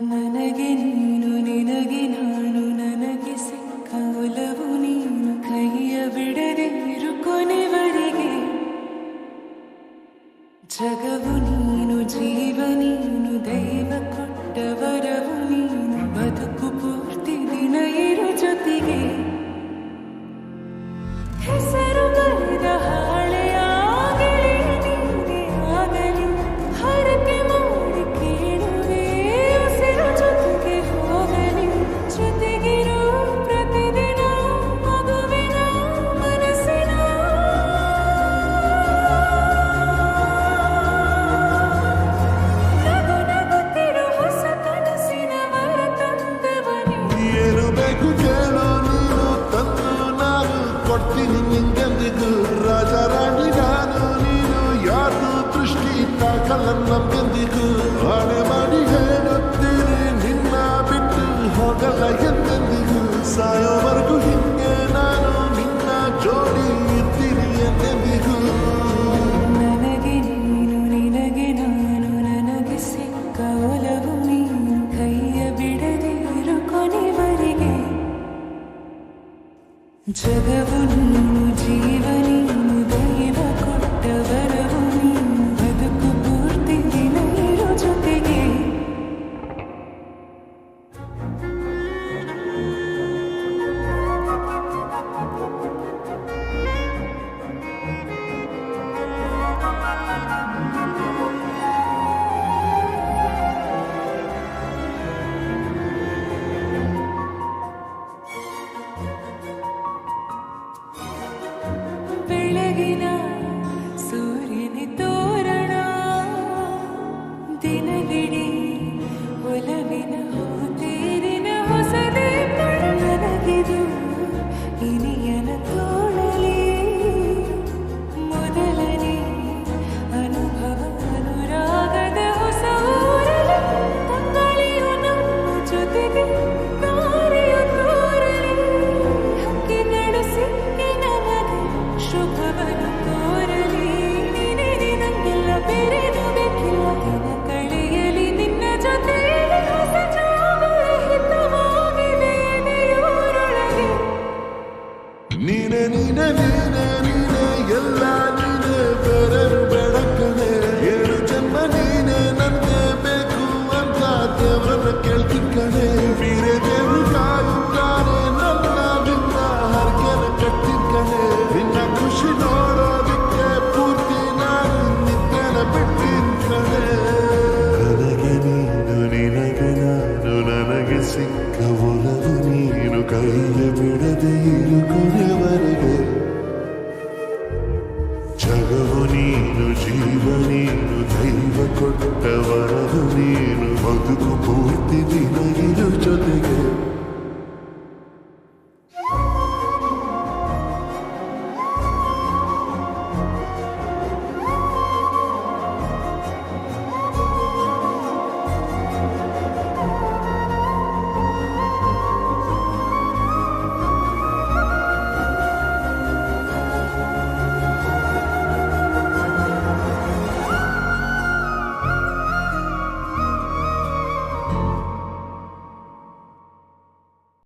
ನನಗೆ ನೀನು ನಿನಗೆ ನಾನು ನನಗೆ ಸಿಕ್ಕ ಒಲವು ನೀನು ಕೈಯ ಬಿಡದೆ ಇರು ಕೊನೆವರೆಗೆ ಜಗವು ನೀನು ಜೀವ ನೀನು ದೈವ ಕೊಟ್ಟ ವರವು ನೀನು ಬದುಕು ಪೂರ್ತಿ ದಿನ ಇರು ಜೊತೆಗೆ ಹೆಸರು ಬರೆದ ಹಾಳೆಯಾಗಲಿ ನೀನೇ ಆಗಲಿ ಹರಕೆ ಮಾಡಿ ಕೇಳುವೆ ಉಸಿರು ಜೊತೆಗೆ ಹೋಗಲಿ ಜೊತೆಗಿರು ಪ್ರತಿದಿನ ಮಗುವಿನ ಮನಸ್ಸಿನ ನಗು ನಗುತ್ತಿರು ಹೊಸ ಕನಸಿನ ವರ ತಂದವನೇ ಏನು ಬೇಕು ಕೇಳು ನೀನು ತಂದು ನಾನು ಕೊಡ್ತೀನಿ ನಿಂಗೆಂದಿಗೂ ರಾಜ ರಾಣಿ ನಾನು ನೀನು ಯಾರು ದೃಷ್ಟಿ ತಾಕಲ್ಲ ನಮ್ಗೆಂದಿಗೂ ಆಣೆ ಮಾಡಿ ಹೇಳುತ್ತೀನಿ ನಿನ್ನ ಬಿಟ್ಟು ಹೋಗಲ್ಲ ಎಂದೆಂದಿಗೂ ಸಾಯೋವರೆಗೂ ಹಿಂಗೆ ನಾನು ನಿನ್ನ ಜೋಡಿ ಇರ್ತೀನಿ ಎಂದೆಂದಿಗೂ ನನಗೆ ನೀನು ನಿನಗೆ ನಾನು ನನಗೆ ಸಿಕ್ಕ ಒಲವು ನೀನು ಕೈಯ ಬಿಡದೆ ಇರು ಕೊನೆವರೆಗೆ ಜಗವು ನೀನು ಜೀವ ನೀನು ದೈವ ಕೊಟ್ಟ ವರವು ನೀನು ಬದುಕು ಪೂರ್ತಿ ದಿನ ಇರು ಜೊತೆಗೆ ಬೆಳಗಿನ ಸೂರ್ಯನ ತೋರಣ ದಿನವಿಡೀ ಒಲವಿನ ತೇರಿನ ಹೊಸದೇ ನನಗಿದು ಇನಿಯನ ತೋಳಲಿ ಮೊದಲನೇ ಅನುಭವ ಅನುರಾಗದ ಹೊಸ ಊರಲಿ ತಂಗಳಿಯು ನಮ್ಮ ಜೊತೆಗೆ ದಾರಿಯು ತೋರಲಿ ಹಕ್ಕಿಗಳು ಸಿಕ್ಕಿ ನಮಗೆ ಶುಭವನ್ನು ತೋರಲಿ ನೀನೇ ನಂಗೆಲ್ಲ ಬೇರೇನು ಬೇಕಿಲ್ಲ ದಿನ ಕಳೆಯಲಿ ನಿನ್ನ ಜೊತೆಯಲ್ಲಿ ಹೊಸ ಜಾಗಗಳ ಹಿತವಾಗಿದೆ ಎದೆಯೂರೊಳಗೆ ನೀನೆ ನೀನೆ ನೀನೆ ನೀನೆ ಎಲ್ಲ ನೀನೆ ಬೇರೆರು ಬೆಳಕನೆ ಏಳು ಜನ್ಮ ನೀನೆ ನನಗೆ ಬೇಕು ಅಂತ ದೇವರನ್ನ ಕೇಳ್ತೀನಿ ಕಣೆ ಬೇರೆ ದೇವರು ಕಾಯುತ್ತಾನೆ ನನ್ನ ನಿನ್ನ ಹರಕೆನ ಕಟ್ತೀನಿ ಕಣೆ ನಿನ್ನ ಖುಷಿ ನೋಡೋದಕ್ಕೆ ಪೂರ್ತಿ ನಾನು ನಿದ್ದೆನ ಬಿಟ್ಟಿನ ಕಣೆ ನನಗೆ ನೀನು ನಿನಗೆ ನಾನು ನನಗೆ ಸಿಕ್ಕ ಒಲವು ನೀನು ಕೈಯ ಬಿಡದೆ ಇರು ಕೊನೆವರೆಗೆ ಜಗವು ನೀನು ಜೀವ ನೀನು ದೈವ ಕೊಟ್ಟ ವರವು ನೀನು